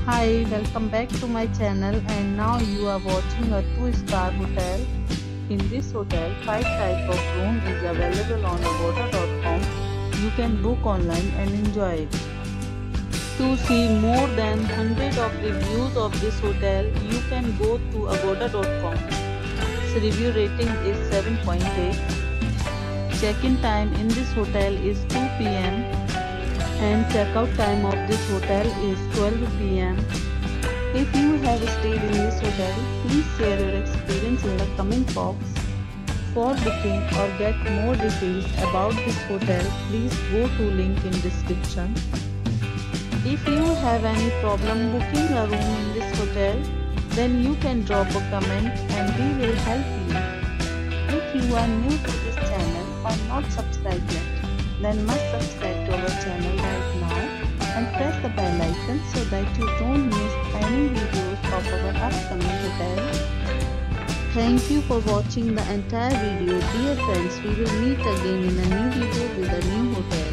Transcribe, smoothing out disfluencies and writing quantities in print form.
Hi, welcome back to my channel, and now you are watching a 2-star hotel. In this hotel, 5 type of room is available on agoda.com. You can book online and enjoy it. To see more than 100 of reviews of this hotel, you can go to agoda.com. Its review rating is 7.8. Check-in time in this hotel is 2 p.m. and checkout time of this hotel is 12 p.m. If you have stayed in this hotel, please share your experience in the comment box. For booking or get more details about this hotel, please go to link in description. If you have any problem booking a room in this hotel, then you can drop a comment and we will help you. If you are new to this channel or not subscribed yet, then must subscribe to our channel right now and press the bell icon so that you don't miss any videos of our upcoming hotel. Thank you for watching the entire video. Dear friends, we will meet again in a new video with a new hotel.